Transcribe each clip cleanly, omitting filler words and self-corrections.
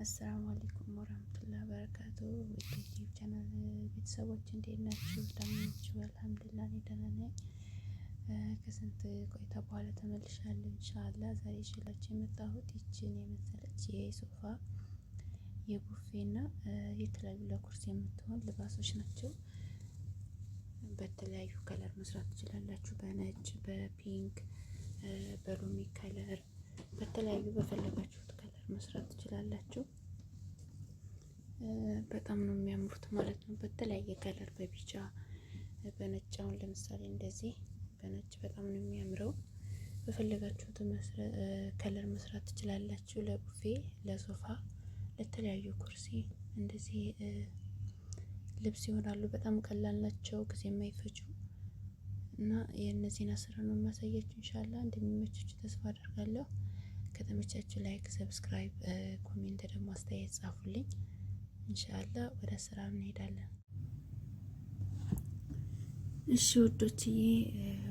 አሰላሙ አለይኩም ወራህመቱላሂ ወበረካቱ። ዩቲዩብ ቻናል ቤተሰቦች እንዴት ናችሁ? ደህና ናችሁ? አልሐምዱሊላህ እኔ ደህና ነኝ። ከስንት ቆይታ በኋላ ተመልሻለሁ። ኢንሻአላህ ዛሬ ይዤላችሁ የመጣሁት ይችን የመሰለች የሶፋ የቡፌና የተለያዩ ለኩርሲ የምትሆን ልባሶች ናቸው። በተለያዩ ከለር መስራት ትችላላችሁ። በነጭ፣ በፒንክ፣ በሎሚ ከለር በተለያዩ በፈለጋችሁት ከለር መስራት ትችላላችሁ። በጣም ነው የሚያምሩት ማለት ነው። በተለያየ ከለር በቢጫ፣ በነጭ አሁን ለምሳሌ እንደዚህ በነጭ በጣም ነው የሚያምረው። በፈለጋችሁት ከለር መስራት ትችላላችሁ። ለቡፌ፣ ለሶፋ፣ ለተለያዩ ኩርሲ እንደዚህ ልብስ ይሆናሉ። በጣም ቀላል ናቸው፣ ጊዜ የማይፈጁ እና የእነዚህን አስራ ነው የማሳያችሁ። ኢንሻአላህ እንደሚመቻችሁ ተስፋ አደርጋለሁ። ከተመቻችሁ ላይክ፣ ሰብስክራይብ፣ ኮሜንት ደግሞ አስተያየት ጻፉልኝ። ኢንሻአላህ ወደ ስራ እንሄዳለን። እሺ ውዶችዬ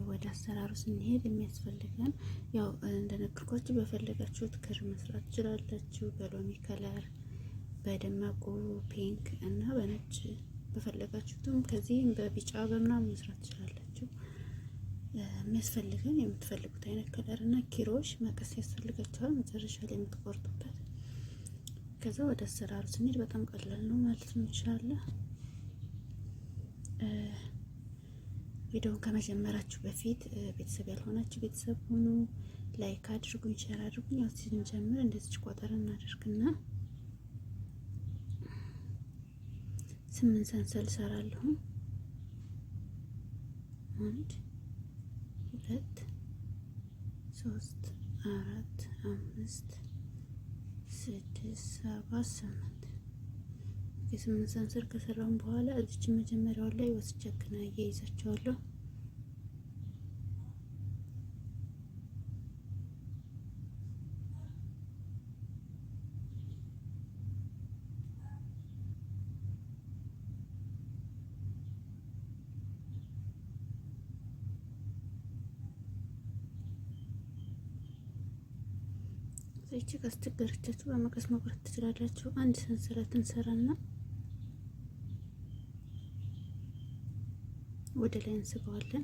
ወደ አሰራሩ ስንሄድ የሚያስፈልገን ያው እንደነገርኳችሁ በፈለጋችሁት ክር መስራት ትችላላችሁ። በሎሚ ከለር፣ በደማቁ ፒንክ እና በነጭ በፈለጋችሁትም ከዚህም በቢጫ በምናምን መስራት ትችላላችሁ። የሚያስፈልገን የምትፈልጉት አይነት ከለር እና ኪሮሽ መቀስ ያስፈልጋችኋል መጨረሻ ላይ የምትቆርጡበት። ከዛ ወደ አሰራሩ ስንሄድ በጣም ቀላል ነው ማለት ነው። ኢንሻአላህ ቪዲዮውን ከመጀመራችሁ በፊት ቤተሰብ ያልሆናችሁ ቤተሰብ ሁኑ፣ ላይክ አድርጉኝ፣ ሼር አድርጉኝ። ያው ስንጀምር እንደዚህ ቆጠር እናደርግና 8 ሰንሰል ሰራለሁ። 1 2 3 4 5 6 7 8 የስምንት ሰንሰል ከሰራን በኋላ እዚች መጀመሪያው ላይ ወስጀክና እያይዛቸዋለሁ። እዚች ካስቸገረቻችሁ በመቀስ መቁረጥ ትችላላችሁ። አንድ ሰንሰለት እንሰራና ወደ ላይ እንስበዋለን።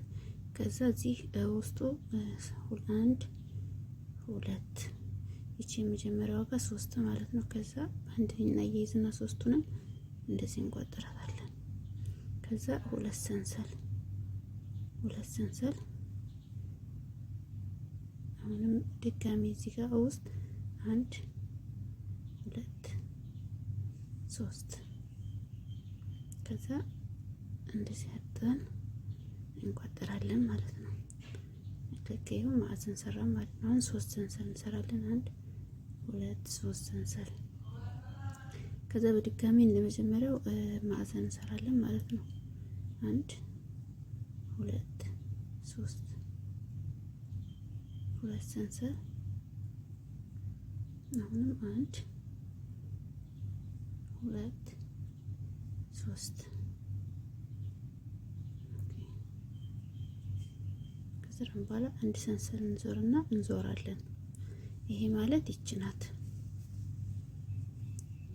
ከዛ እዚህ ውስጡ 1 2 ይቺ የመጀመሪያዋ ጋር 3 ማለት ነው። ከዛ አንድ እናያይዝና ሶስቱንም እንደዚህ እንቆጥራታለን። ከዛ 2 ሰንሰል አሁንም ድጋሚ እዚህ ጋር ውስጥ 1 2 3 ከዛ እንደዚህ አጥተን እንቆጥራለን ማለት ነው። ለከየው ማዕዘን ሰራን ማለት ነው። አሁን 3 ሰንሰል እንሰራለን። 1 2 3 ሰንሰል። ከዛ በድጋሚ እንደመጀመሪያው ማዕዘን እንሰራለን ማለት ነው። 1 2 3 2 ሰንሰል። አሁንም 1 2 3 ከስራን በኋላ አንድ ሰንሰል እንዞርና እንዞራለን። ይሄ ማለት ይቺ ናት፣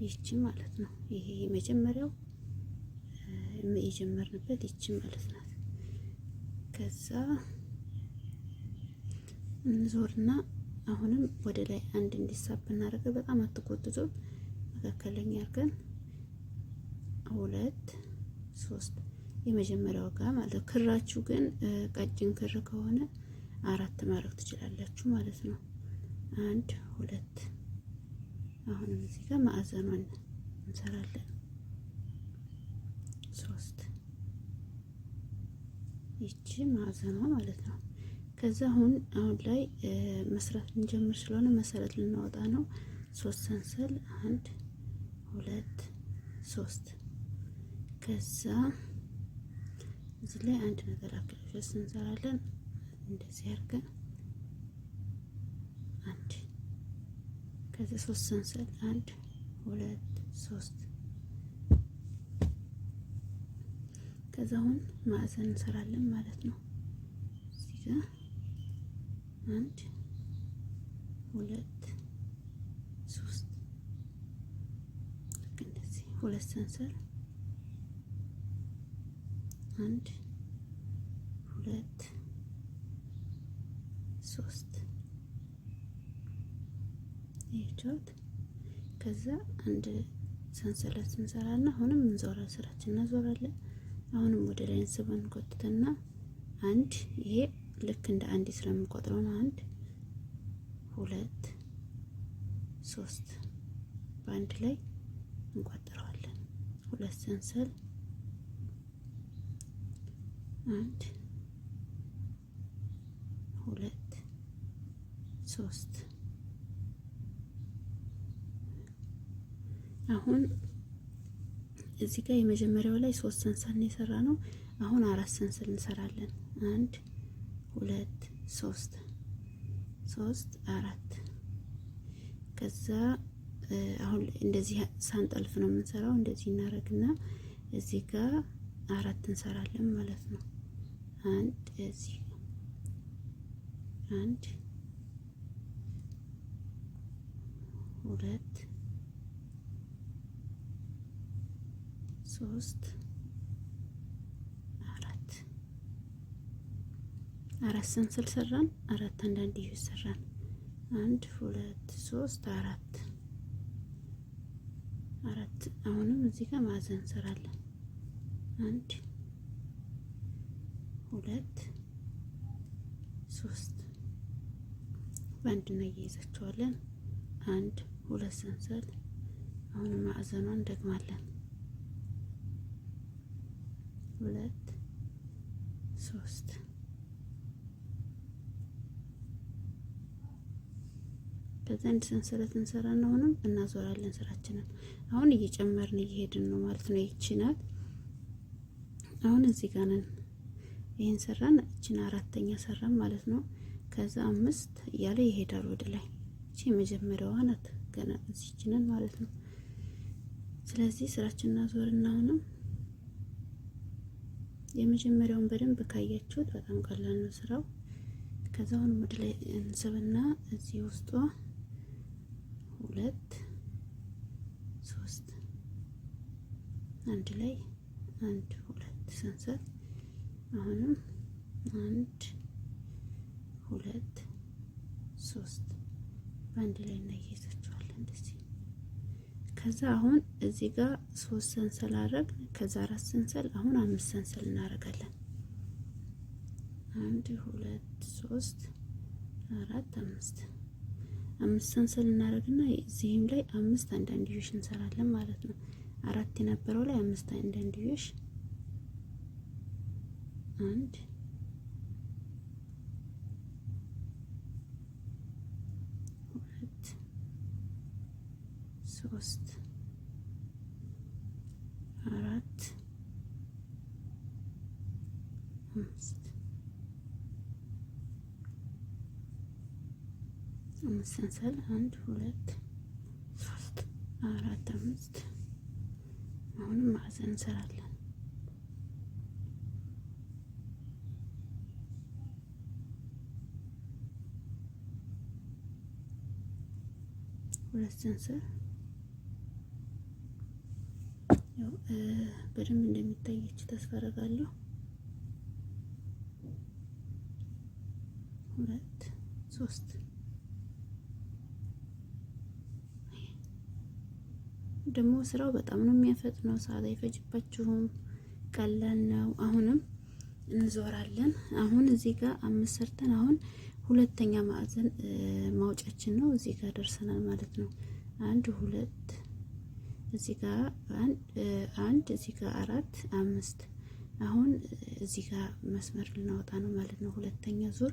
ይቺ ማለት ነው። ይሄ የመጀመሪያው የጀመርንበት ይቺ ማለት ናት። ከዛ እንዞርና አሁንም ወደ ላይ አንድ እንዲሳብ እናደርገው። በጣም አትቆጥቶ መካከለኛ አድርገን 2 3 የመጀመሪያው ጋር ማለት ክራችሁ ግን ቀጭን ክር ከሆነ 4 ማድረግ ትችላላችሁ ማለት ነው። 1 2 አሁንም እዚህ ጋር ማዕዘኗን እንሰራለን። 3 ይቺ ማዕዘኗ ማለት ነው። ከዛ አሁን ላይ መስራት እንጀምር ስለሆነ መሰረት ልናወጣ ነው። 3 ሰንሰል 1 2 3 ከዛ እዚህ ላይ አንድ ነገር አክለሽ እንሰራለን። እንደዚህ አድርገን 1 ከዛ 3 ሰንሰል 1 2 3 ከዛ አሁን ማዕዘን እንሰራለን ማለት ነው። እዚህ ጋር 1 2 3 ሁለት ሰንሰል፣ አንድ ሁለት ሶስት ይቻት። ከዛ አንድ ሰንሰለት እንሰራና አሁንም እንዞራ ስራችን እናዞራለን። አሁንም ወደ ላይ እንስበን ቆጥተና አንድ ይሄ ልክ እንደ አንድ ስለምንቆጥረው ነው። አንድ ሁለት ሶስት በአንድ ላይ እንቆጥረዋለን። ሁለት ሰንሰል፣ አንድ ሁለት ሶስት። አሁን እዚህ ጋር የመጀመሪያው ላይ 3 ሰንሰል ነው የሰራ ነው። አሁን 4 ሰንሰል እንሰራለን። 1 2 3 3 4። ከዛ አሁን እንደዚህ ሳንጠልፍ ነው የምንሰራው። እንደዚህ እናደርግና እዚህ ጋር 4 እንሰራለን ማለት ነው። አንድ እዚህ 1 2 3 4 ሰንሰል ሰራን። 4 አንዳንድ ይሰራን። 1 2 3 4 4። አሁንም እዚህ ጋር ማዕዘን እንሰራለን። 1 2 3 በአንድ ነው እየይዛቸዋለን። 1 2 ሰንሰል። አሁንም ማዕዘኗን እንደግማለን። 2 3 ከዛ አንድ ሰንሰለት እንሰራና አሁንም እናዞራለን ስራችንን። አሁን እየጨመርን እየሄድን ነው ማለት ነው። ይቺ ናት። አሁን እዚህ ጋር ነን። ይሄን ሰራን፣ እቺን አራተኛ ሰራን ማለት ነው። ከዛ 5 እያለ ይሄዳል ወደ ላይ። እቺ የመጀመሪያዋ ናት። ገና እዚች ነን ማለት ነው። ስለዚህ ስራችንን እናዞርና አሁንም የመጀመሪያውን በደንብ ካያችሁት በጣም ቀላል ነው ስራው። ከዛ አሁን ወደ ላይ እንስብና እዚህ ውስጧ 2 3 አንድ ላይ 1 2 ሰንሰል። አሁንም 1 2 3 በአንድ ላይ እናያይዛቸዋለን እንደዚህ። ከዛ አሁን እዚህ ጋር 3 ሰንሰል አደረግን። ከዛ 4 ሰንሰል። አሁን 5 ሰንሰል እናደርጋለን። 1 2 3 4 5 5 ሰንሰል እናደርግና እዚህም ላይ 5 አንዳንድዮሽ እንሰራለን ማለት ነው። 4 የነበረው ላይ 5 አንዳንድዮሽ 1 2 3 4 5 5 ሰንሰል 1 2 3 4 5 አሁንም ማዕዘን እንሰራለን። ሁለት ሰንሰል ያው በደንብ እንደሚታያችሁ ተስፋ አደርጋለሁ። 2 3 ደግሞ ስራው በጣም ነው የሚያፈጥነው። ሰዓት አይፈጅባችሁም። ቀላል ነው። አሁንም እንዞራለን። አሁን እዚህ ጋር 5 ሰርተን አሁን ሁለተኛ ማዕዘን ማውጫችን ነው። እዚህ ጋር ደርሰናል ማለት ነው። 1 2 እዚህ ጋር 1 እዚህ ጋር 4 5 አሁን እዚህ ጋር መስመር ልናወጣ ነው ማለት ነው። ሁለተኛ ዙር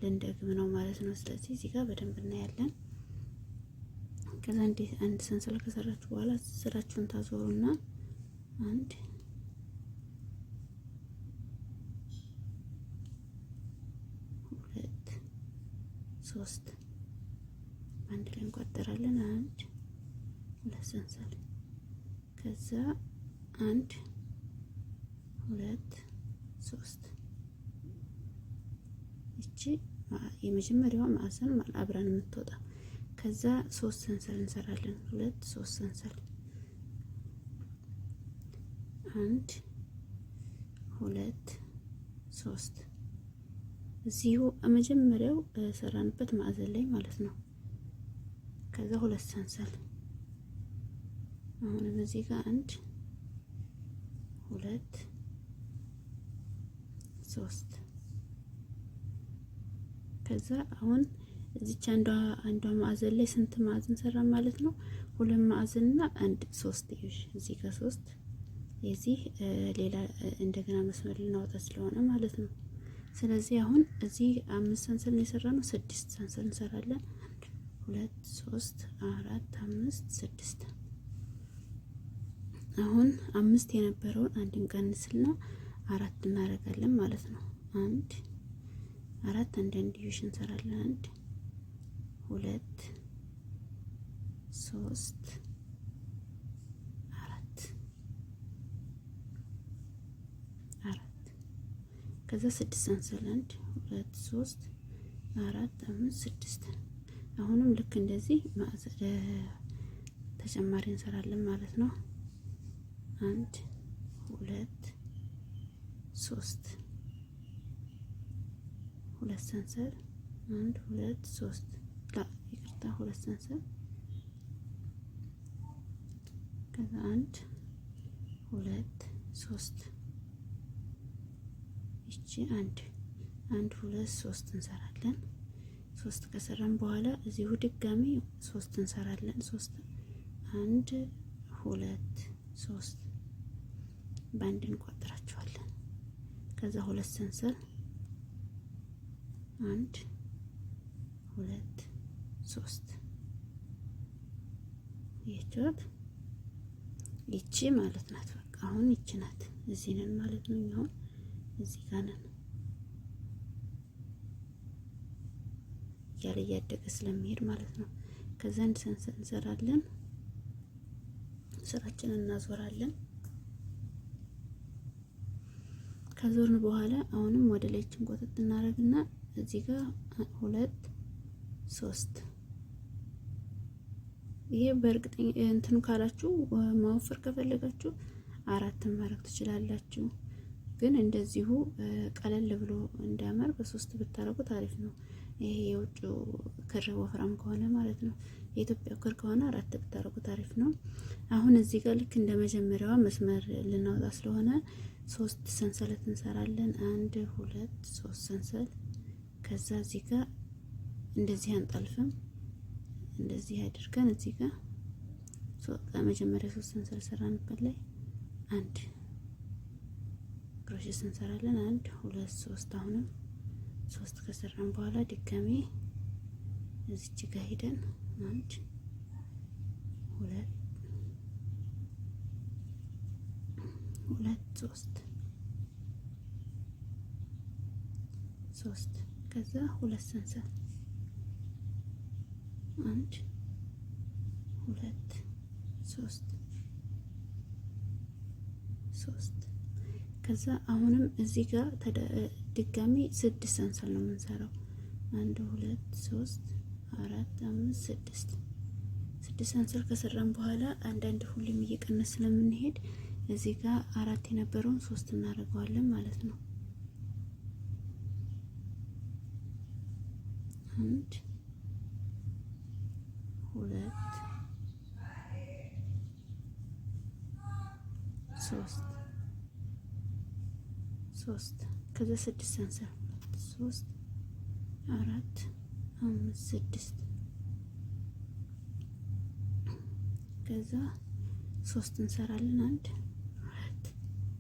ልንደግም ነው ማለት ነው። ስለዚህ እዚህ ጋር በደንብ እናያለን። ከዛ አንድ ሰንሰል ከሰራችሁ በኋላ ስራችሁን ታዞሩና 1 2 3 አንድ ላይ እንቆጥራለን። 1 2 ሰንሰል ከዛ 1 2 3 እቺ የመጀመሪያዋ ማዕዘን አብራን የምትወጣ። ከዛ 3 ሰንሰል እንሰራለን። 2 3 ሰንሰል አንድ ሁለት ሶስት እዚሁ መጀመሪያው ሰራንበት ማዕዘን ላይ ማለት ነው። ከዛ ሁለት ሰንሰል አሁን በዚህ ጋር አንድ ሁለት ሶስት ከዛ አሁን እዚች አንዷ ማዕዘን ላይ ስንት ማዕዘን ሰራን ማለት ነው? ሁለት ማዕዘንና አንድ ሶስት ይሽ እዚህ ጋር ሶስት የዚህ ሌላ እንደገና መስመር ልናወጣ ስለሆነ ማለት ነው። ስለዚህ አሁን እዚህ 5 ሰንሰል ነው የሰራነው፣ 6 ሰንሰል እንሰራለን። 1 2 3 4 5 6 አሁን 5 የነበረውን አንድ እንቀንስልና 4 እናደርጋለን ማለት ነው። 1 4 አንድ ዲቪዥን እንሰራለን። 1 2 3 ከዛ 6 ሰንሰል 1 2 3 4 5 6 አሁንም ልክ እንደዚህ ተጨማሪ እንሰራለን ማለት ነው። 1 2 3 ሁለት ሰንሰል 1 2 3 ይቅርታ 2 ሰንሰል ከዛ 1 2 3 እቺ 1 2 3 እንሰራለን። 3 ከሰራን በኋላ እዚሁ ድጋሚ 3 እንሰራለን። 3 1 2 3 በአንድ እንቆጥራቸዋለን። ከዛ 2 ሰንሰል 1 2 3 ይቻት ይቺ ማለት ናት። በቃ አሁን ይቺ ናት። እዚህ ነን ማለት ነው። አሁን እዚህ ጋር ነን። ያለ እያደገ ስለሚሄድ ማለት ነው። ከዛ አንድ ሰንሰል እንሰራለን። ስራችንን እናዞራለን። ከዞርን በኋላ አሁንም ወደ ላይችን ቆጥጥ እናደርግና እዚህ ጋር 2 3 ይሄ በእርግጠኛ እንትኑ ካላችሁ ማወፈር ከፈለጋችሁ 4 ማድረግ ትችላላችሁ። ግን እንደዚሁ ቀለል ብሎ እንዲያምር በ3 ብታረጉት አሪፍ ነው። ይሄ የውጭ ክር ወፍራም ከሆነ ማለት ነው። የኢትዮጵያ ክር ከሆነ 4 ብታረጉት አሪፍ ነው። አሁን እዚህ ጋር ልክ እንደ መጀመሪያዋ መስመር ልናወጣ ስለሆነ 3 ሰንሰለት እንሰራለን። 1 2 3 ሰንሰል ከዛ እዚህ ጋር እንደዚህ አንጠልፍም። እንደዚህ አድርገን እዚህ ጋር መጀመሪያ 3 ሰንሰል ሰራንበት ላይ 1 ክሮሼት እንሰራለን። 1 2 3 አሁንም 3 ከሰራን በኋላ ድጋሜ እዚች ጋር ሄደን 1 2 3 ከዛ 2 ሰንሰል 1 2 3 ከዛ አሁንም እዚህ ጋር ድጋሚ 6 ሰንሰል ነው የምንሰራው። 1 2 3 4 5 6 ሰንሰል ከሰራን በኋላ አንዳንድ ሁሌም እየቀነስ ስለምንሄድ እዚህ ጋር 4 የነበረውን 3 እናደርገዋለን ማለት ነው። 1 2 3 ከዛ 6 ሰንሰል 3 4 5 6 ከዛ 3 እንሰራለን። 1 2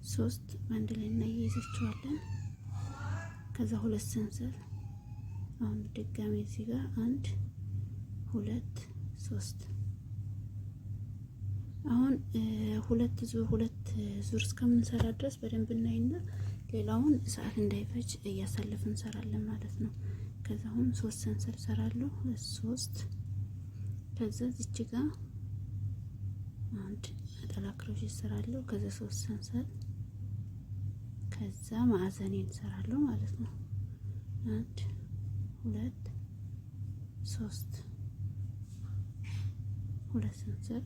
3 በአንድ ላይ እናያይዛቸዋለን። ከዛ 2 ሰንሰል አሁን ድጋሜ እዚህ ጋር 1 2 3 አሁን ሁለት ዙር እስከምንሰራ ድረስ በደንብ እናይና ሌላውን ሰዓት እንዳይፈጅ እያሳለፍን እንሰራለን ማለት ነው። ከዛ አሁን 3 ሰንሰል ሰራለሁ። 3 ከዛ እዚህ ጋር አንድ ነጠላ ክሮሼት ሰራለሁ። ከዛ 3 ሰንሰል ከዛ ማዕዘኔን ሰራለሁ ማለት ነው። 1 2 3 2 ሰንሰል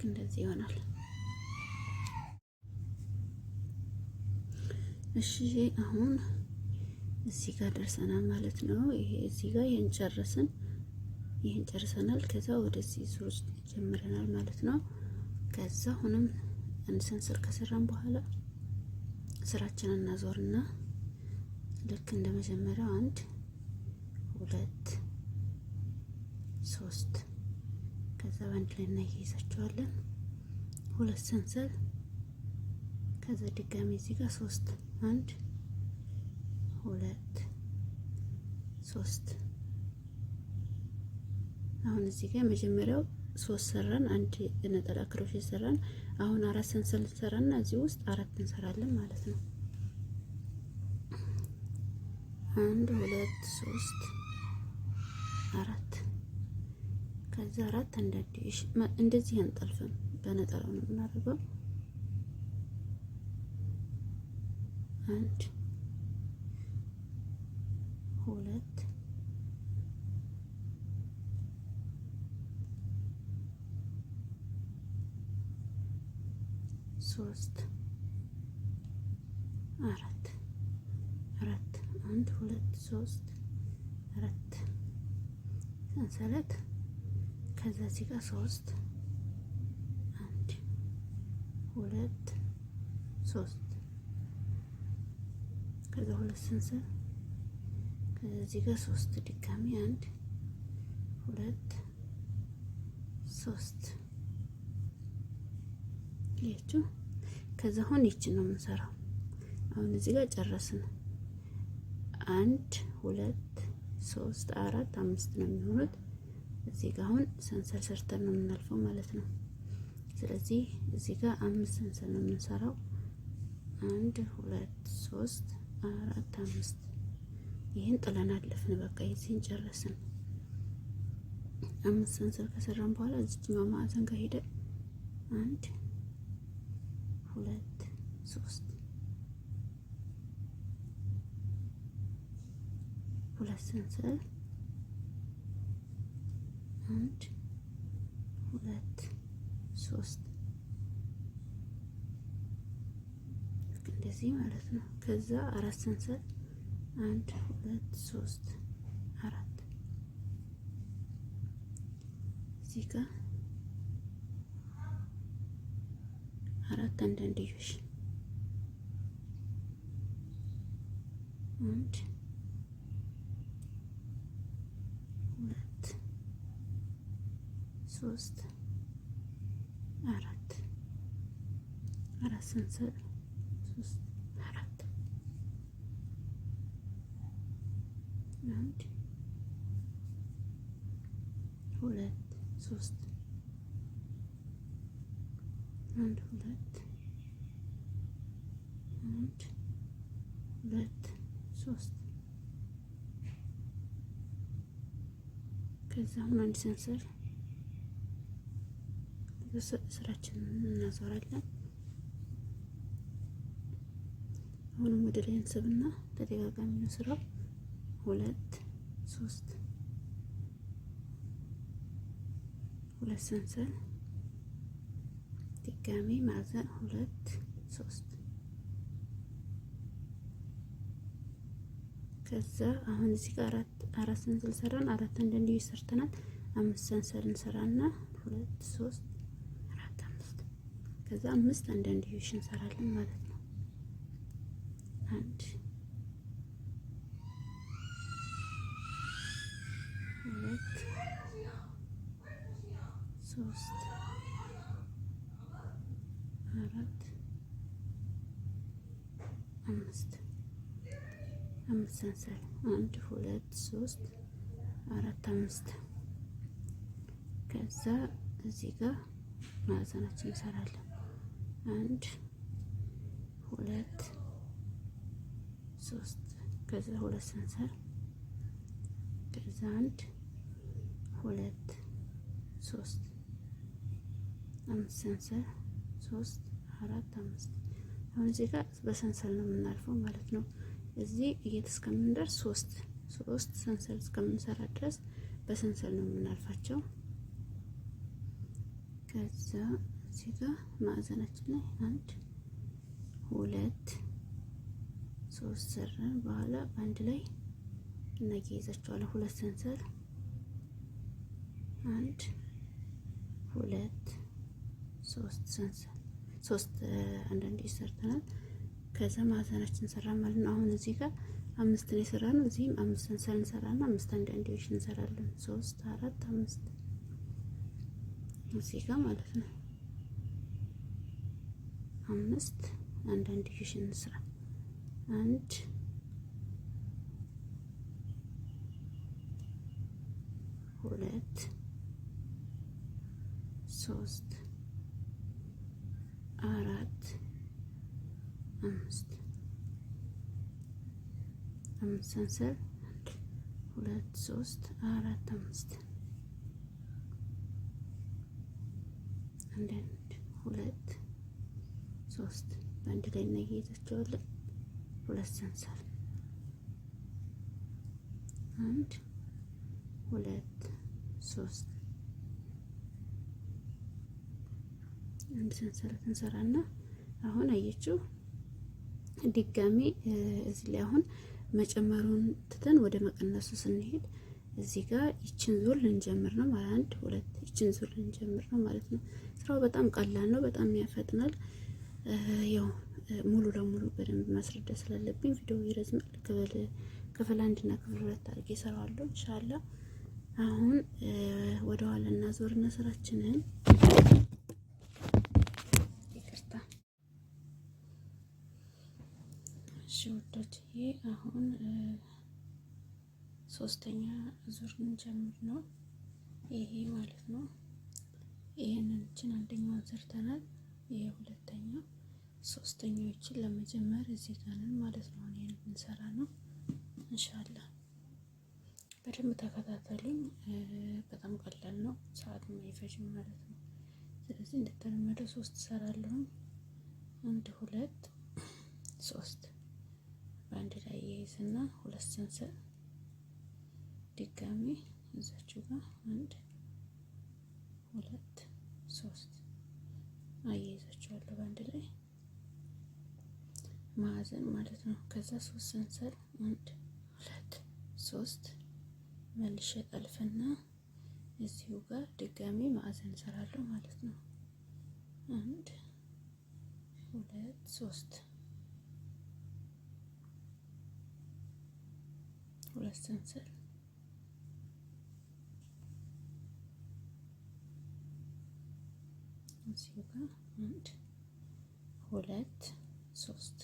እንደዚህ ይሆናል። እሺ አሁን እዚህ ጋር ደርሰናል ማለት ነው። ይሄ እዚህ ጋር ይሄን ጨርሰናል። ከዛ ወደዚህ ዙር ውስጥ ጀምረናል ማለት ነው። ከዛ አሁንም አንድ ሰንሰል ከሰራን በኋላ ስራችንን እናዞርና ልክ እንደ መጀመሪያው 1 2 3 ከዛ በአንድ ላይ እናያይዛቸዋለን። 2 ሰንሰል ከዛ ድጋሚ እዚህ ጋር 3 1 2 3 አሁን እዚህ ጋር መጀመሪያው 3 ሰራን፣ አንድ ነጠላ ክሮሼ ሰራን። አሁን 4 ሰንሰል ሰራና እዚህ ውስጥ 4 እንሰራለን ማለት ነው። 1 2 3 4 ከዛ 4 አንዳንዴ እንደዚህ አንጠልፍም፣ በነጠላው ነው የምናደርገው። 1 2 3 4 1 2 3 4 ሰንሰለት ከዛ እዚህ ጋር 3 1 2 3 ከዛ 2 ሰንሰል ከዛ እዚህ ጋር 3 ድጋሚ 1 2 3 ይሄችሁ። ከዛ አሁን ይችን ነው የምንሰራው። አሁን እዚህ ጋር ጨረስን። 1 2 3 4 5 ነው የሚሆኑት። እዚህ ጋር አሁን ሰንሰል ሰርተን ነው የምናልፈው ማለት ነው። ስለዚህ እዚህ ጋር 5 ሰንሰል ነው የምንሰራው። 1 2 3 4 5 ይሄን ጥለን አለፍን። በቃ ይሄን ጨረስን። 5 ሰንሰል ከሰራን በኋላ እዚህኛው ማዕዘን ጋር ሄደን 1 2 3 2 ሰንሰል 1 2 3 እንደዚህ ማለት ነው። ከዛ 4 ሰንሰል 1 2 3 4 እዚህ ጋር 4 አንዳንድዮሽ 1 2 3 4 ሰንሰል 3 4 1 2 3 1 2 1 2 3 ከዛ አሁን አንድ ሰንሰል ስራችንን እናዞራለን። አሁንም ወደ ላይ እንስብና ተደጋጋሚ ነው ስራው። 2 3 2 ሰንሰል ድጋሚ ማዕዘን 2 3 ከዛ አሁን እዚህ ጋር 4 ሰንሰል ሰራን። 4 አንዳንዴ ሰርተናል። 5 ሰንሰል እንሰራና 2 3 4 5 ከዛ 5 አንዳንዴ እንሰራለን ማለት ነው። 1 2 3 4 5 ሰንሰል 1 2 3 4 5 ከዛ እዚህ ጋር ማዕዘናችን እንሰራለን። 1 2 3 ከዛ 2 ሰንሰል ከዛ 1 2 3 5 ሰንሰል 3 4 5 አሁን እዚህ ጋር በሰንሰል ነው የምናልፈው ማለት ነው። እዚህ እስከምንደርስ 3 ሰንሰል እስከምንሰራ ድረስ በሰንሰል ነው የምናልፋቸው። ከዛ እዚህ ጋር ማዕዘናችን ላይ 1 2 3 ሰራን። በኋላ በአንድ ላይ እናያይዛቸዋለን። 2 ሰንሰል 1 2 3 ሰንሰል 3 አንዳንዴ ሰርተናል። ከዛ ማዕዘናችን ሰራን ማለት ነው። አሁን እዚህ ጋር 5 ነው የሰራነው። እዚህም 5 ሰንሰል እንሰራና 5 አንዳንዴዎች እንሰራለን። 3 4 5 እዚህ ጋር ማለት ነው። 5 አንዳንዴዎች እንስራ። 1 2 3 4 5 ሰንሰል 1 2 3 4 5 1 2 3 በአንድ ላይ እናያይዛቸዋለን። 2 ሰንሰል 1 2 3 አንድ ሰንሰለት እንሰራና አሁን አየችው ድጋሚ እዚህ ላይ አሁን መጨመሩን ትተን ወደ መቀነሱ ስንሄድ እዚህ ጋር ይችን ዙር ልንጀምር ነው ማለት 1 2 ይችን ዙር ልንጀምር ነው ማለት ነው። ስራው በጣም ቀላል ነው፣ በጣም ያፈጥናል። ያው ሙሉ ለሙሉ በደንብ ማስረዳት ስላለብኝ ቪዲዮ ይረዝማል። ክፍል 1 እና ክፍል 2 አድርጌ እሰራዋለሁ ኢንሻአላህ። አሁን ወደ ኋላ እና ዞርና ስራችንን ውዶችዬ አሁን 3ኛ ዙር እንጀምር ነው ይሄ ማለት ነው። ይሄንን አንደኛውን ሰርተናል። ይሄ ሁለተኛው፣ 3ኛው ይችን ለመጀመር እዚህ ጋር ነን ማለት ነው። ይሄን እንሰራ ነው ኢንሻአላህ። በደንብ ተከታተሉኝ። በጣም ቀላል ነው፣ ሰዓት አይፈጅም ማለት ነው። ስለዚህ እንደተለመደው 3 እሰራለሁ። 1 2 3 በአንድ ላይ ይይዝና 2 ሰንሰል ድጋሚ እዛችሁ ጋር 1 2 3 አያይዛችኋለሁ በአንድ ላይ ማዕዘን ማለት ነው። ከዛ 3 ሰንሰል 1 2 3 መልሼ ጠልፍና እዚሁ ጋር ድጋሚ ማዕዘን እሰራለሁ ማለት ነው። 1 2 3 2 ሰንሰል እዚሁ ጋር 1 2 3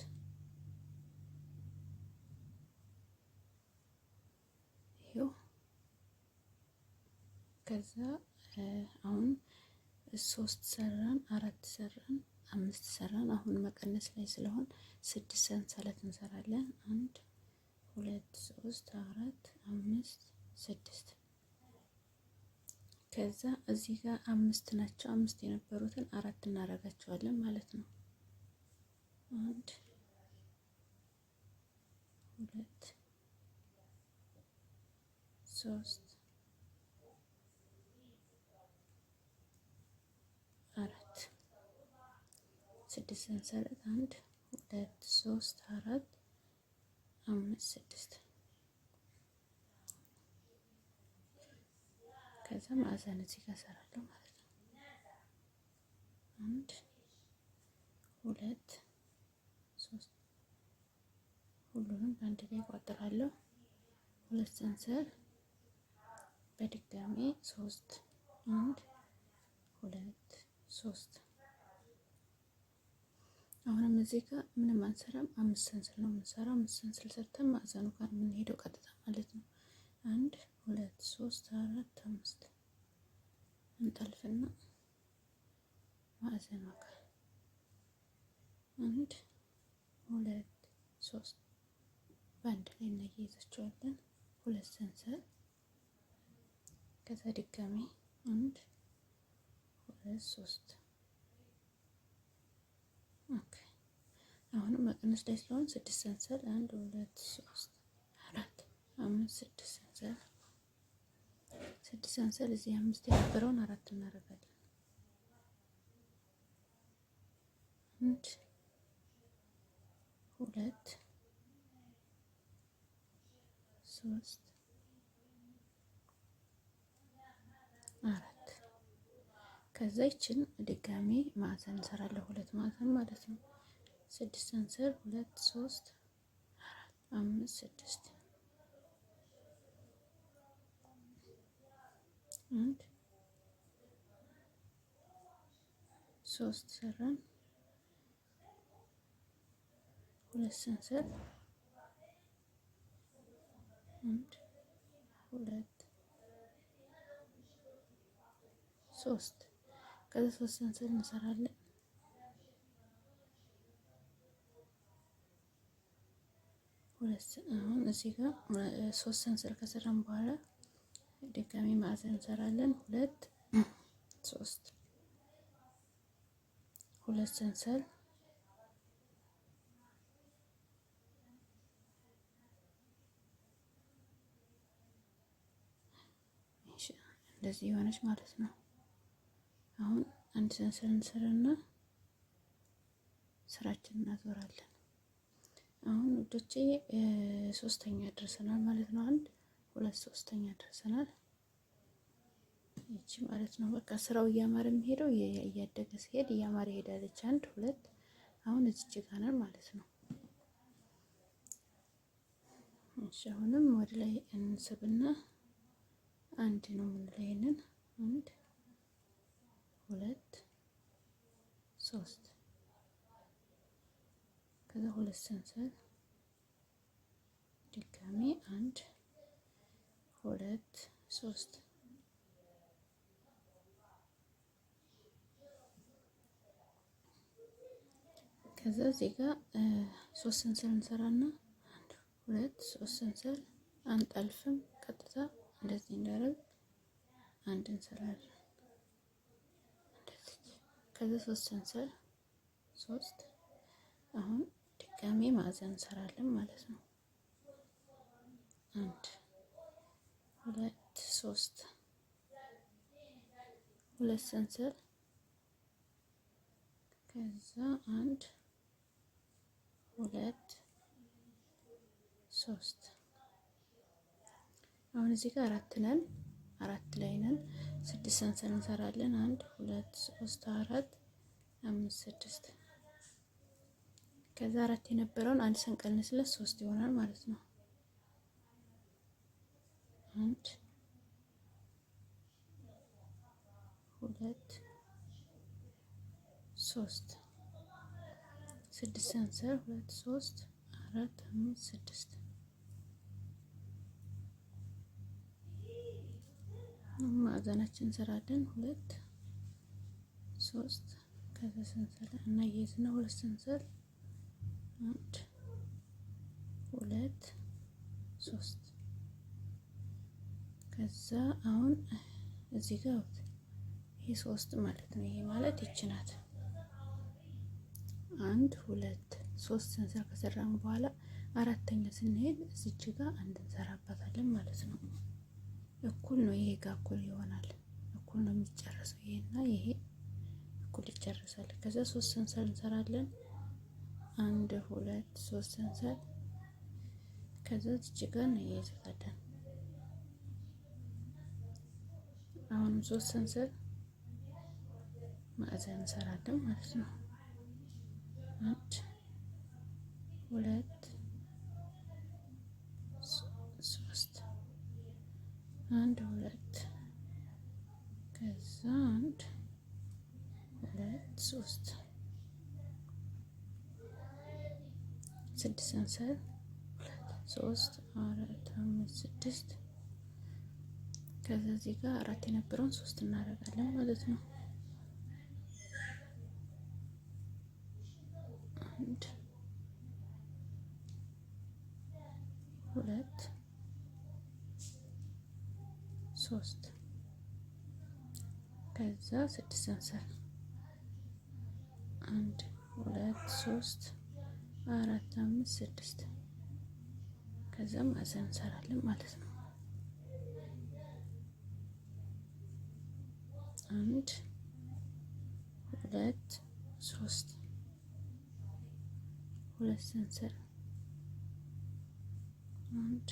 ይሄው። ከዛ አሁን 3 ሰራን፣ 4 ሰራን፣ 5 ሰራን። አሁን መቀነስ ላይ ስለሆን 6 ሰንሰለት እንሰራለን። 1 2 3 4 5 6 ከዛ እዚህ ጋር 5 ናቸው። 5 የነበሩትን 4 እናደርጋቸዋለን ማለት ነው። 1 2 3 4 6 ሰንሰለት 1 2 3 4 5 6 ከዛ ማዕዘን እዚህ ጋር እሰራለሁ ማለት ነው። 1 2 3 ሁሉንም በአንድ ላይ እቋጥራለሁ። 2 ሰንሰል በድጋሚ 3 1 2 3 አሁንም እዚህ ጋር ምንም አንሰራም። 5 ሰንሰል ነው የምንሰራው። 5 ሰንሰል ሰርተን ማዕዘኑ ጋር የምንሄደው ቀጥታ ማለት ነው። 1 2 3 4 5 እንጠልፍና ማዕዘኑ ጋር 1 2 3 በአንድ ላይ እናያይዛቸዋለን። 2 ሰንሰል ከዛ ድጋሚ 1 2 3 ኦኬ። አሁንም መቀነስ ላይ ስለሆን 6 ሰንሰል 1 2 3 4 5 6 ሰንሰል 6 ሰንሰል እዚህ 5 የነበረውን 4 እናደርጋለን። አንድ ሁለት ሶስት አራት። ከዛ ይችን ድጋሚ ማዕዘን እንሰራለን፣ ሁለት ማዕዘን ማለት ነው። 6 ሰንሰል 2 3 4 5 6 1 3 ሰራን፣ 2 ሰንሰል 1 2 3። ከዛ 3 ሰንሰል እንሰራለን። አሁን እዚህ ጋር 3 ሰንሰል ከሰራን በኋላ ድጋሚ ማዕዘን እንሰራለን። 2 3 2 ሰንሰል እንደዚህ የሆነች ማለት ነው። አሁን አንድ ሰንሰል እንሰራና ስራችንን እናዞራለን። አሁን ውዶቼ ሶስተኛ ደርሰናል ማለት ነው። 1 2 ሶስተኛ ደርሰናል። ይቺ ማለት ነው በቃ ስራው እያማረ የሚሄደው እያደገ ሲሄድ እያማረ ይሄዳለች። 1 2 አሁን እዚች ጋር ነን ማለት ነው። እሺ አሁንም ወደ ላይ እንስብና አንድ ነው የምንለው ይሄንን 1 2 3 ከዛ 2 ሰንሰል ድጋሚ 1 2 3 ከዛ እዚህ ጋር 3 ሰንሰል እንሰራና 1 2 3 ሰንሰል አንጠልፍም፣ ቀጥታ እንደዚህ እንዳደረግ አንድ እንሰራለን እንደዚህ። ከዛ 3 ሰንሰል 3 አሁን ድጋሜ ማዕዘን እንሰራለን ማለት ነው። 1 2 3 2 ሰንሰል ከዛ 1 2 3 አሁን እዚህ ጋር 4 ነን፣ 4 ላይ ነን። 6 ሰንሰል እንሰራለን። 1 2 3 4 5 6 ከዛ 4 የነበረውን አንድ ስንቀንስለት 3 ይሆናል ማለት ነው። 1 2 3 6 ሰንሰል 2 3 4 5 6 ማዕዘናችን እንሰራለን። 2 3 ከዛ ሰንሰል እና የዝና 2 ሰንሰል 1 2 3 ከዛ አሁን እዚህ ጋር ይሄ 3 ማለት ነው። ይሄ ማለት ይቺ ናት። 1 2 3 ሰንሰል ከሰራን በኋላ አራተኛ ስንሄድ እዚች ጋር አንድ እንሰራባታለን ማለት ነው። እኩል ነው። ይሄ ጋር እኩል ይሆናል። እኩል ነው የሚጨርሰው። ይሄና ይሄ እኩል ይጨርሳል። ከዛ 3 ሰንሰል እንሰራለን። 1 2 3 ሰንሰል ከዛ እዚች ጋር እንይዛታለን። አሁንም 3 ሰንሰል ማዕዘን እንሰራለን ማለት ነው። 1 2 3 1 2 ከዛ 1 2 3 6 ሰንሰል 3 4 5 6 ከዛ እዚህ ጋር 4 የነበረውን 3 እናደርጋለን ማለት ነው። 1 2 3 ከዛ 6 ሰንሰል 1 2 3 4 5 6 ከዛ ማዕዘን እንሰራለን ማለት ነው። 1 2 3 ሁለት ሰንሰል አንድ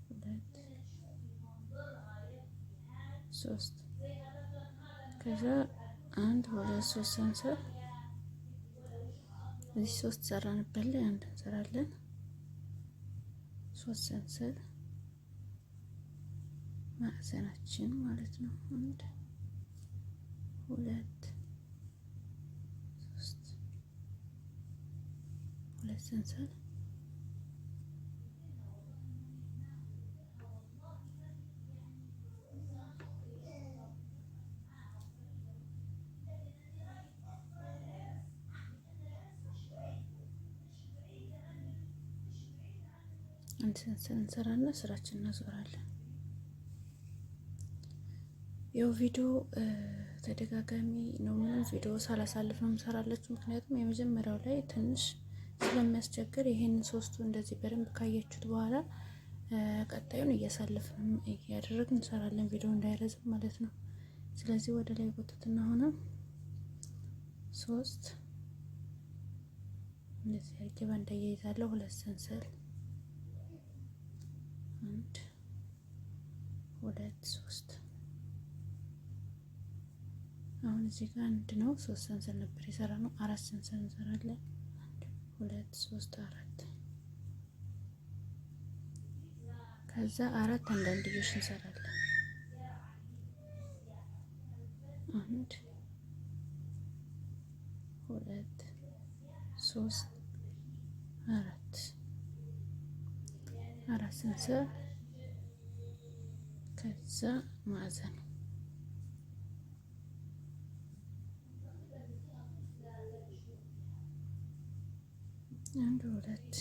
ሁለት ሶስት ከዛ አንድ ሁለት ሶስት ሰንሰል እዚህ ሶስት ሰራንበት ላይ አንድ እንሰራለን። ሶስት ሰንሰል ማዕዘናችን ማለት ነው። አንድ ሁለት ሶስት ሁለት ሰንሰል አንድ ሰንሰል እንሰራና ስራችንን እናዞራለን። ያው ቪዲዮ ተደጋጋሚ ነው። ምንም ቪዲዮ ሳላሳልፍ ነው የምሰራላችሁ። ምክንያቱም የመጀመሪያው ላይ ትንሽ ስለሚያስቸግር ይሄን ሶስቱ እንደዚህ በደንብ ካያችሁት በኋላ ቀጣዩን እያሳለፍን እያደረግን እንሰራለን፣ ቪዲዮ እንዳይረዝም ማለት ነው። ስለዚህ ወደ ላይ ቦታትና ሆነ ሶስት እንደዚህ አድርጌ ባንድ እያይዛለሁ። ሁለት ሰንሰል አንድ ሁለት ሶስት። አሁን እዚህ ጋር አንድ ነው፣ ሶስት ሰንሰል ነበር የሰራነው። አራት ሰንሰል እንሰራለን። አንድ ሁለት ሶስት አራት። ከዛ አራት አንዳንድዮሽ እንሰራለን። አንድ ሁለት ሶስት አራት። አራት ሰንሰል ከዛ ማዕዘን አንድ ሁለት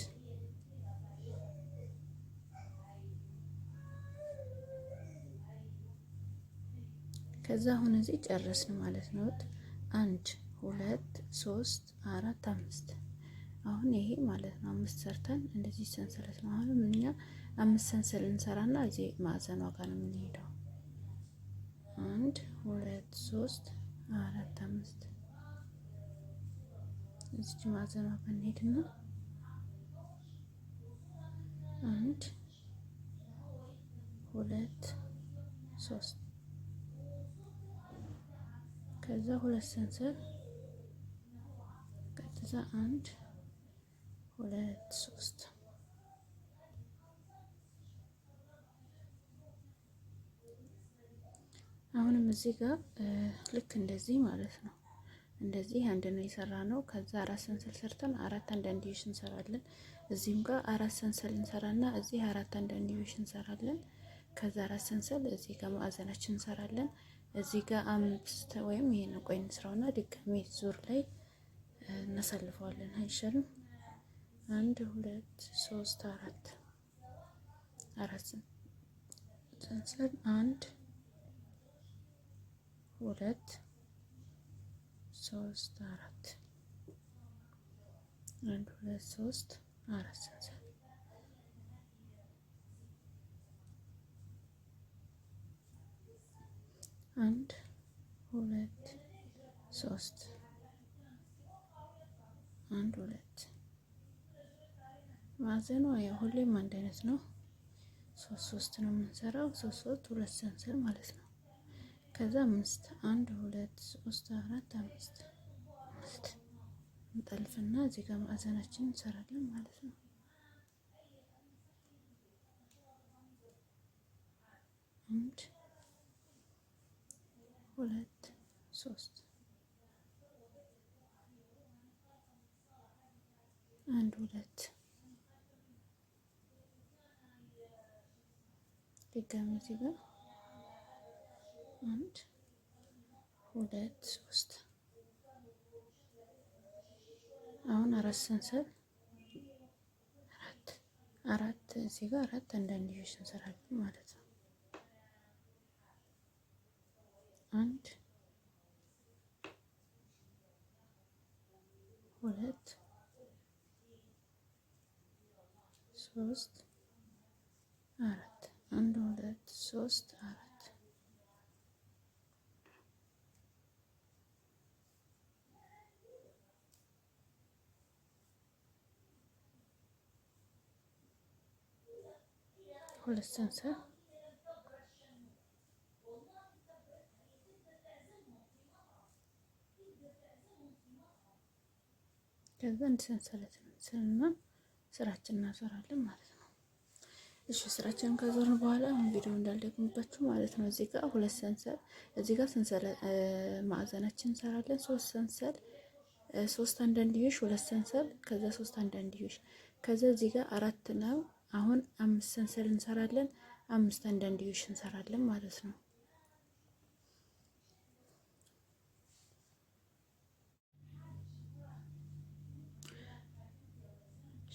ከዛ አሁን እዚህ ጨረስን ማለት ነው። አንድ ሁለት ሶስት አራት አምስት። አሁን ይሄ ማለት ነው አምስት ሰርተን እንደዚህ ሰንሰለት ነው። አሁን እኛ አምስት ሰንሰል እንሰራና እዚህ ማዕዘኗ ጋር ነው የምንሄደው። አንድ ሁለት ሶስት አራት አምስት። እዚህ ማዕዘኗ ጋር እንሄድና አንድ ሁለት ሶስት ከዛ ሁለት ሰንሰል ቀጥታ አንድ ሁለት ሶስት። አሁንም እዚህ ጋር ልክ እንደዚህ ማለት ነው። እንደዚህ አንድ ነው የሰራነው። ከዛ አራት ሰንሰል ሰርተን አራት አንዳንድዮሽ እንሰራለን። እዚህም ጋር አራት ሰንሰል እንሰራና እዚህ አራት አንዳንድዮሽ እንሰራለን። ከዛ አራት ሰንሰል እዚህ ጋር ማዕዘናችን እንሰራለን። እዚህ ጋር አምስት ወይም ይሄን ቆይ እንስራውና ድጋሜ ዙር ላይ እናሳልፈዋለን አይሻልም? አንድ ሁለት ሶስት አራት። አራት ሰንሰል አንድ ሁለት ሶስት አራት። አንድ ሁለት ሶስት አራት ሰንሰል አንድ ሁለት ሶስት አንድ ሁለት። ማዕዘኗ ያው ሁሌም አንድ አይነት ነው። ሶስት ሶስት ነው የምንሰራው። ሶስት ሶስት ሁለት ሰንሰል ማለት ነው። ከዛ አምስት አንድ ሁለት ሶስት አራት አምስት አምስት እንጠልፍና እዚህ ጋር ማዕዘናችን እንሰራለን ማለት ነው። አንድ ሁለት ሶስት አንድ ሁለት ድጋሚ እዚህ ጋር አንድ ሁለት ሶስት። አሁን አራት ሰንሰል አራት እዚህ ጋር አራት አንዳንድዮሽ እንሰራለን ማለት ነው። አንድ ሁለት ሶስት አራት። አንድ ሁለት ሶስት አራት። ሁለት ሰንሰል ከዛ አንድ ሰንሰለት እንስልና ስራችንን እናዞራለን ማለት ነው። እሺ ስራችንን ካዞርን በኋላ አሁን ቪዲዮ እንዳልደግምባችሁ ማለት ነው። እዚህ ጋር ሁለት ሰንሰል፣ እዚህ ጋር ሰንሰለት ማዕዘናችን እንሰራለን። ሶስት ሰንሰል፣ ሶስት አንዳንድዮሽ፣ ሁለት ሰንሰል፣ ከዛ ሶስት አንዳንድዮሽ፣ ከዛ እዚህ ጋር አራት ነው። አሁን አምስት ሰንሰል እንሰራለን፣ አምስት አንዳንድዮሽ እንሰራለን ማለት ነው።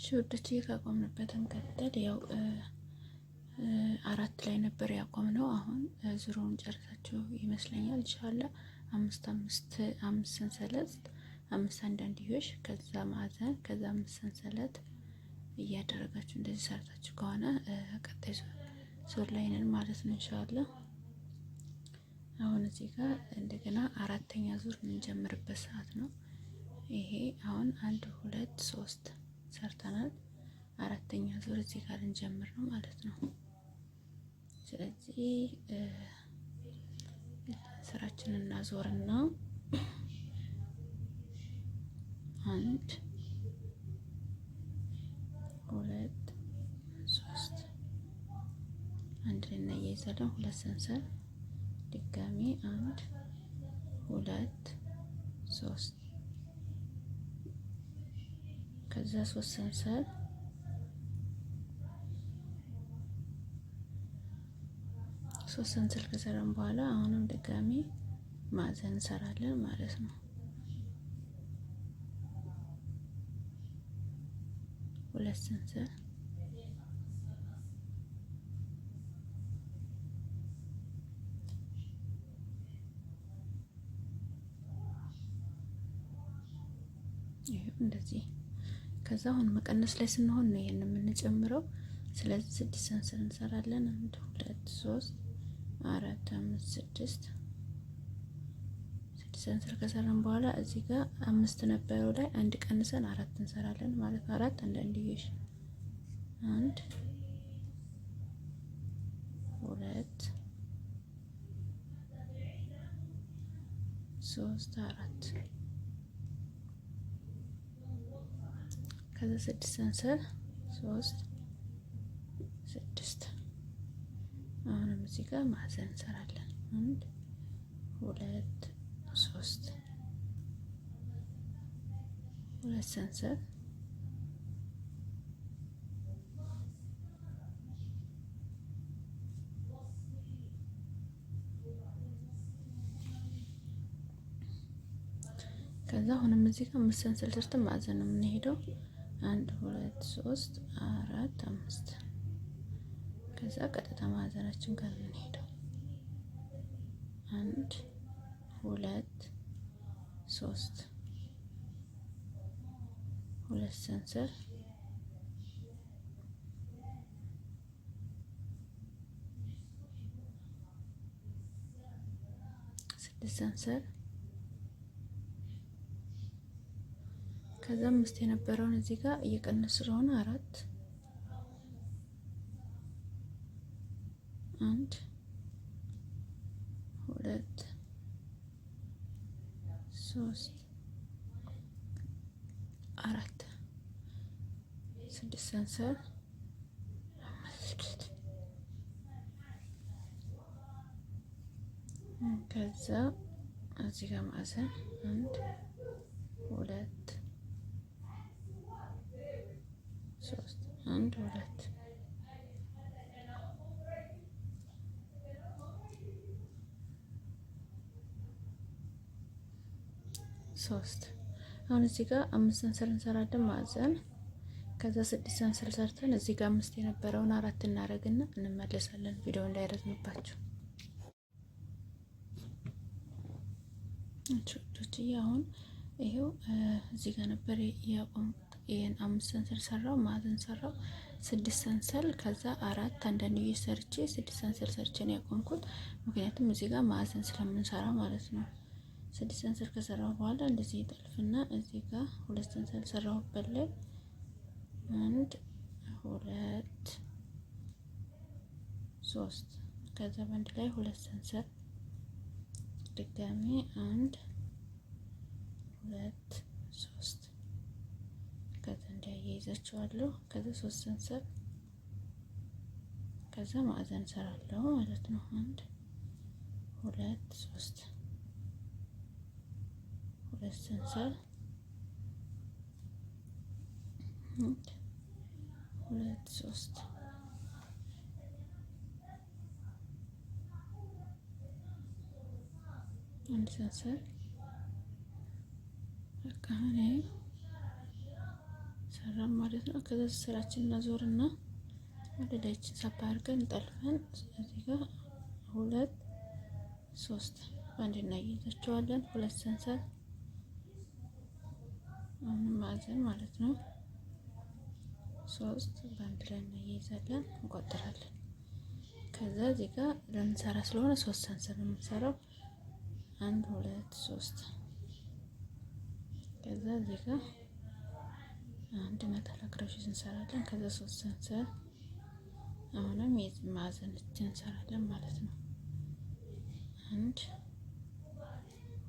ሽወዶች ካቆምንበት እንቀጥል። ያው አራት ላይ ነበር ያቆምነው። አሁን ዙሮውን ጨርሳችሁ ይመስለኛል። ኢንሻአላህ አምስት ሰንሰለት፣ አምስት አንዳንድዮሽ፣ ከዛ ማዕዘን፣ ከዛ አምስት ሰንሰለት እያደረጋችሁ እንደዚህ ሰርታችሁ ከሆነ ቀጣይ ዙር ላይ ነን ማለት ነው ኢንሻአላህ። አሁን እዚህ ጋር እንደገና አራተኛ ዙር የምንጀምርበት ሰዓት ነው ይሄ። አሁን አንድ ሁለት ሶስት ሰርተናል። አራተኛ ዙር እዚህ ጋር ልንጀምር ነው ማለት ነው። ስለዚህ ስራችንን እናዞርና አንድ ሁለት ሶስት አንድ ላይ እናያይዛለን። ሁለት ሰንሰል ድጋሚ አንድ ሁለት ሶስት ከዛ ሶስት ሰንሰል ከሰራን በኋላ አሁንም ድጋሚ ማዕዘን እንሰራለን ማለት ነው። ሁለት ሰንሰል እንደዚህ። ከዛ አሁን መቀነስ ላይ ስንሆን ነው ይሄን የምንጨምረው። ስለዚህ ስድስት ሰንሰል እንሰራለን። አንድ ሁለት ሶስት አራት አምስት ስድስት ሰንሰል ከሰራን በኋላ እዚህ ጋር አምስት ነበረው ላይ አንድ ቀንሰን አራት እንሰራለን ማለት ነው። አራት አንዳንድዮሽ አንድ ሁለት ሶስት አራት ከዛ ስድስት ሰንሰል ሶስት ስድስት። አሁንም እዚህ ጋር ማዕዘን እንሰራለን። አንድ ሁለት ሶስት ሁለት ሰንሰል ከዛ አሁንም እዚህ ጋር አምስት ሰንሰል ሰርተን ማዕዘን ነው የምንሄደው። አንድ ሁለት ሶስት አራት አምስት ከዛ ቀጥታ ማዕዘናችን ጋር የምንሄደው አንድ ሁለት ሶስት ሁለት ሰንሰል ስድስት ሰንሰል ከዛ አምስት የነበረውን እዚህ ጋር እየቀነስ ስለሆነ አራት አንድ ሁለት ሶስት አራት ስድስት ሰንሰል ከዛ እዚህ ጋር ማዕዘን አንድ ሁለት ሶስት አንድ ሁለት ሶስት። አሁን እዚህ ጋር አምስት ሰንሰል እንሰራለን ማዕዘን። ከዛ ስድስት ሰንሰል ሰርተን እዚህ ጋር አምስት የነበረውን አራት እናደርግና እንመለሳለን። ቪዲዮ እንዳይረዝምባችሁ እቺ አሁን ይሄው እዚህ ጋር ነበር ያቆምኩት። ይሄን አምስት ሰንሰል ሰራው ማዕዘን ሰራው ስድስት ሰንሰል ከዛ አራት አንዳንድዮሽ ሰርቼ ስድስት ሰንሰል ሰርቼ ነው ያቆምኩት። ምክንያቱም እዚህ ጋር ማዕዘን ስለምንሰራ ማለት ነው። ስድስት ሰንሰል ከሰራው በኋላ እንደዚህ ይጠልፍና እዚህ ጋር ሁለት ሰንሰል ሰራሁበት ላይ አንድ ሁለት ሶስት ከዛ በአንድ ላይ ሁለት ሰንሰል ድጋሚ አንድ ሁለት ሶስት ከዛ እንዲያያይዛቸዋለሁ። ከዛ ሶስት ሰንሰል ከዛ ማዕዘን ሰራለሁ ማለት ነው። አንድ ሁለት ሶስት ሁለት ሰንሰል አንድ ሁለት ሶስት አንድ ሰንሰል በቃ እኔ ሰራን ማለት ነው። ከዛ ስራችን እናዞርና ወደ ላይችን ሰፋ አድርገን ጠልፈን እዚህ ጋር ሁለት ሶስት በአንድ እናያይዛቸዋለን። ሁለት ሰንሰል ማዕዘን ማለት ነው። ሶስት በአንድ ላይ እናያይዛለን፣ እንቆጥራለን። ከዛ እዚህ ጋር ለምንሰራ ስለሆነ ሶስት ሰንሰል የምንሰራው አንድ ሁለት ሶስት ከዛ እዚህ ጋር አንድ ነጠላ ክሮሼት እንሰራለን። ከዛ ሶስት ሰንሰል አሁንም ማዕዘን እንሰራለን ማለት ነው። አንድ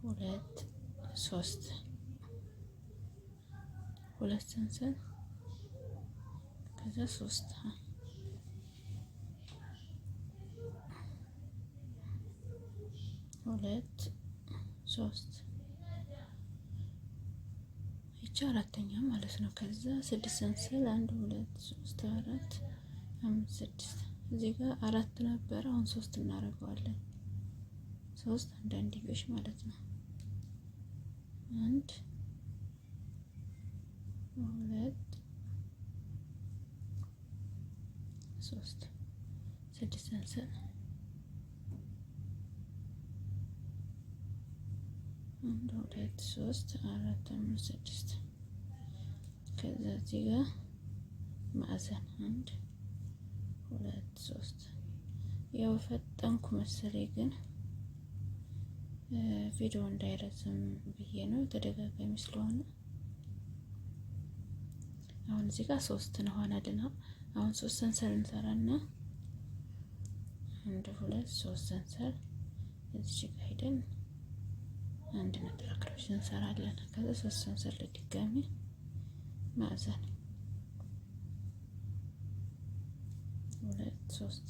ሁለት ሶስት ሁለት ሰንሰል ከዛ ሶስት ሁለት ሶስት ይቺ አራተኛ ማለት ነው። ከዛ ስድስት ሰንሰል አንድ ሁለት ሶስት አራት አምስት ስድስት እዚህ ጋር አራት ነበር፣ አሁን ሶስት እናደርገዋለን። ሶስት አንዳንድዮሽ ማለት ነው። አንድ ሁለት ሶስት ስድስት ሰንሰል አንድ ሁለት ሶስት አራት አምስት ስድስት ከዛ እዚህ ጋር ማዕዘን አንድ ሁለት ሶስት ያው ፈጠንኩ መሰለኝ ግን ቪዲዮ እንዳይረዝም ብዬ ነው ተደጋጋሚ ስለሆነ። አሁን እዚህ ጋር ሶስት ነው ሆነልና አሁን ሶስት ሰንሰል እንሰራና አንድ ሁለት ሶስት ሰንሰል እዚህ ጋር ሄደን አንድ ነጠላ ክሮሼት እንሰራለን። ከዛ ሶስት ሰንሰል ድጋሚ ማዕዘን ሁለት ሶስት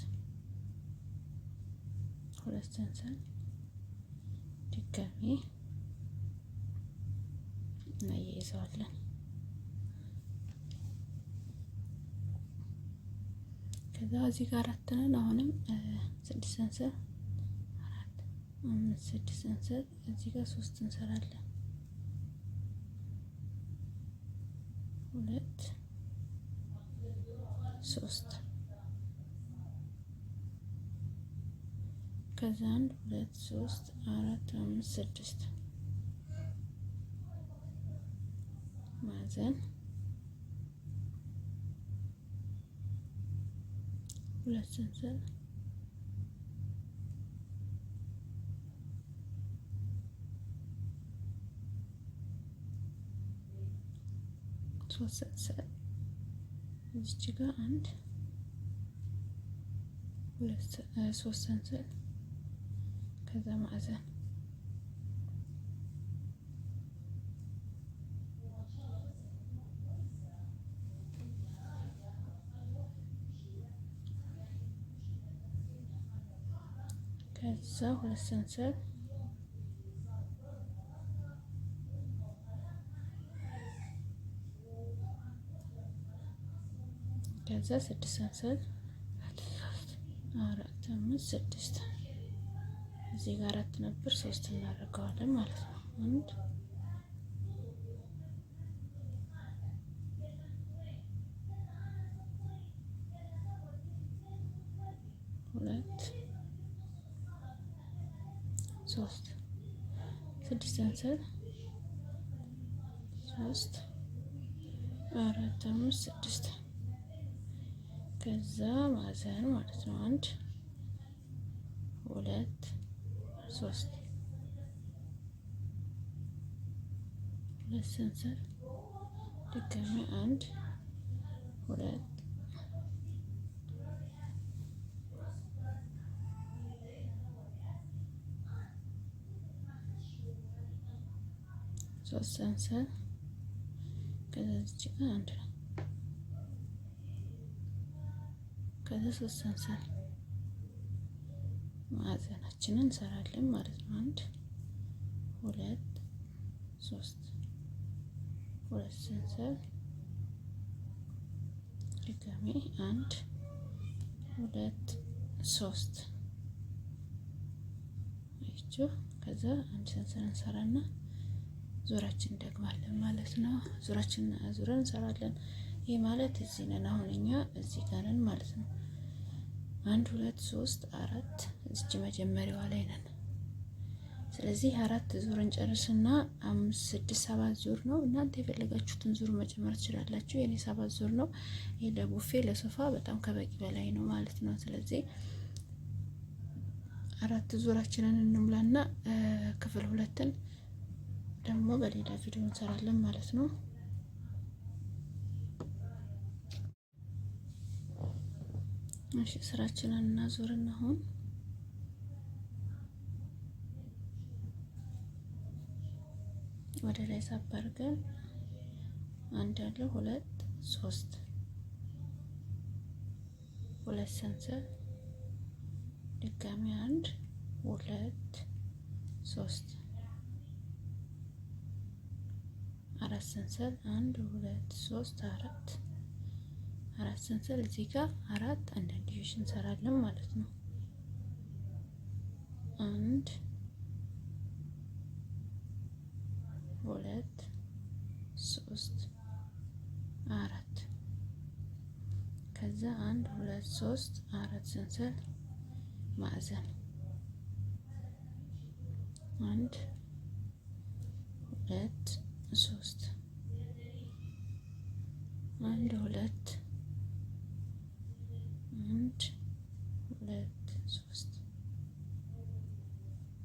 ሁለት ሰንሰል ድጋሚ እናያይዘዋለን። ከዛ እዚህ ጋር አራት ነን። አሁንም ስድስት ሰንሰል አራት አምስት ስድስት ሰንሰል እዚህ ጋር ሶስት እንሰራለን። ሁለት ሶስት ከዛ አንድ ሁለት ሶስት አራት አምስት ስድስት ማዕዘን ሁለት ሰንሰል ሶስት ሰንሰል እዚች ጋር አንድ ሁለት ሶስት ሰንሰል ከዛ ማዕዘን ከዛ ሁለት ሰንሰል ከዛ ስድስት ሰንሰል አራት አምስት ስድስት እዚህ ጋር አራት ነበር ሶስት እናደርገዋለን ማለት ነው። አንድ ሁለት ሶስት ስድስት ሰንሰል ሶስት አራት አምስት ስድስት ከዛ ማዕዘን ማለት ነው። አንድ ሁለት ሶስት ሁለት ሰንሰል ድጋሚ አንድ ሁለት ሶስት ሰንሰል ከዛ እዚህ ጋር አንድ ነው። ከዛ ሶስት ሰንሰል ማዕዘናችንን እንሰራለን ማለት ነው። አንድ ሁለት ሶስት፣ ሁለት ሰንሰል ድጋሜ አንድ ሁለት ሶስት አይችሁ። ከዛ አንድ ሰንሰል እንሰራና ዙራችን እንደግማለን ማለት ነው። ዙራችን አዙረን እንሰራለን። ይህ ማለት እዚህ ነን፣ አሁን እኛ እዚህ ጋር ነን ማለት ነው። አንድ ሁለት ሶስት አራት እዚች መጀመሪያዋ ላይ ነን። ስለዚህ አራት ዙር እንጨርስና አምስት ስድስት ሰባት ዙር ነው። እናንተ የፈለጋችሁትን ዙር መጨመር ትችላላችሁ። የኔ ሰባት ዙር ነው። ይሄ ለቡፌ ለሶፋ በጣም ከበቂ በላይ ነው ማለት ነው። ስለዚህ አራት ዙራችንን እንምላና ክፍል ሁለትን ደግሞ በሌላ ቪዲዮ እንሰራለን ማለት ነው። እሺ ስራችንን እናዞርና አሁን ወደ ላይ ሳብ አድርገን አንድ ያለ ሁለት ሶስት፣ ሁለት ሰንሰል ድጋሚ አንድ ሁለት ሶስት፣ አራት ሰንሰል አንድ ሁለት ሶስት አራት፣ አራት ሰንሰል እዚህ ጋር አራት አንዳንድዮሽ እንሰራለን ማለት ነው። አንድ ሁለት ሶስት አራት፣ ከዛ አንድ ሁለት ሶስት አራት ሰንሰል ማዕዘን አንድ ሁለት ሶስት፣ አንድ ሁለት አንድ ሁለት ሶስት።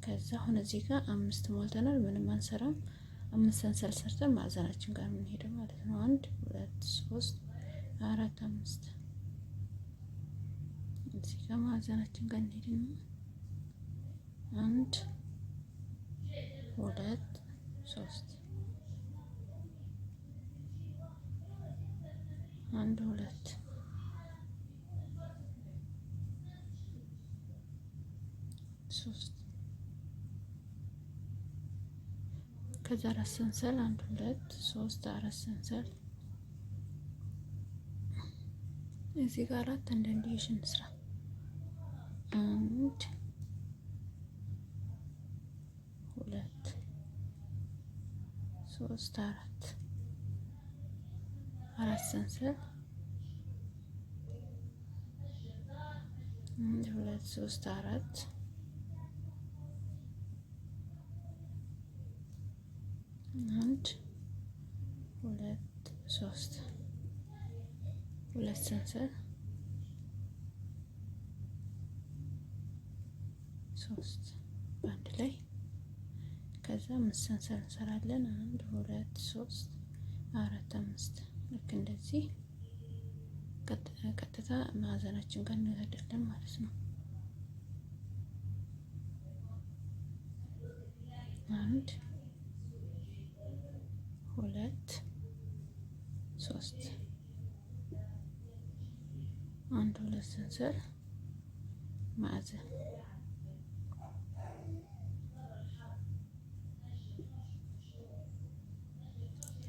ከዛ አሁን እዚህ ጋር አምስት ሞልተናል፣ ምንም አንሰራም። አምስት ሰንሰል ሰርተን ማዕዘናችን ጋር የምንሄደው ማለት ነው። አንድ ሁለት ሶስት አራት አምስት፣ እዚህ ጋር ማዕዘናችን ጋር እንሄድና አንድ ሁለት ሶስት፣ አንድ ሁለት ሶስት፣ ከዛ አራት ሰንሰል አንድ ሁለት ሶስት አራት ሰንሰል እዚህ ጋር አራት አንዳንድዮሽ እንስራ። አንድ ሁለት ሶስት አራት፣ አራት ሰንሰል አንድ ሁለት ሶስት አራት፣ አንድ ሁለት ሶስት፣ ሁለት ሰንሰል ሶስት በአንድ ላይ። ከዛ አምስት ሰንሰል እንሰራለን። አንድ ሁለት ሶስት አራት አምስት፣ ልክ እንደዚህ ቀጥታ ማዕዘናችን ጋር እንሄዳለን ማለት ነው። አንድ ሁለት ሶስት፣ አንድ ሁለት ሰንሰል ማዕዘን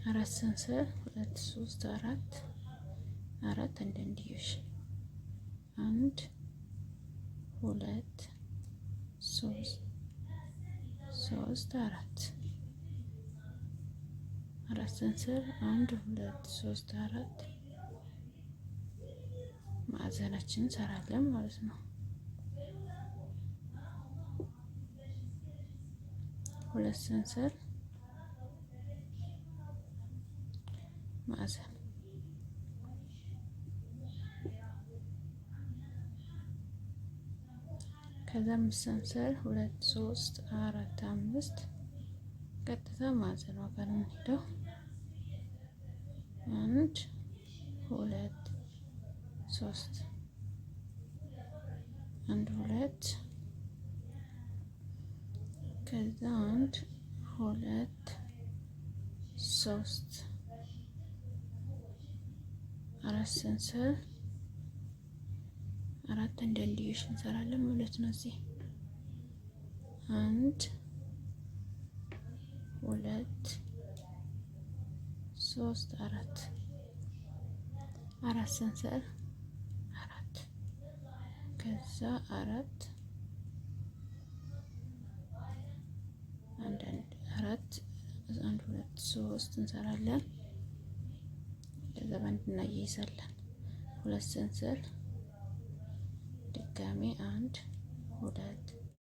አራት ሰንሰል ሁለት ሶስት አራት፣ አራት አንዳንድዮሽ አንድ ሁለት ሶስት ሶስት አራት፣ አራት ሰንሰል አንድ ሁለት ሶስት አራት ማዕዘናችን እንሰራለን ማለት ነው። ሁለት ሰንሰል ማዕዘን ከዛ አምስት ሰንሰል ሁለት ሶስት አራት አምስት፣ ቀጥታ ማዕዘኗ ጋር ነው የምንሄደው። አንድ ሁለት ሶስት፣ አንድ ሁለት፣ ከዛ አንድ ሁለት ሶስት አራት ሰንሰል አራት አንዳንድዮሽ እንሰራለን ማለት ነው። እዚህ አንድ ሁለት ሶስት አራት ሰንሰል አራት ከዛ አራት አራት አንድ ሁለት ሶስት እንሰራለን። ከዛ በአንድ እናያይዛለን። ሁለት ሰንሰል ድጋሜ አንድ ሁለት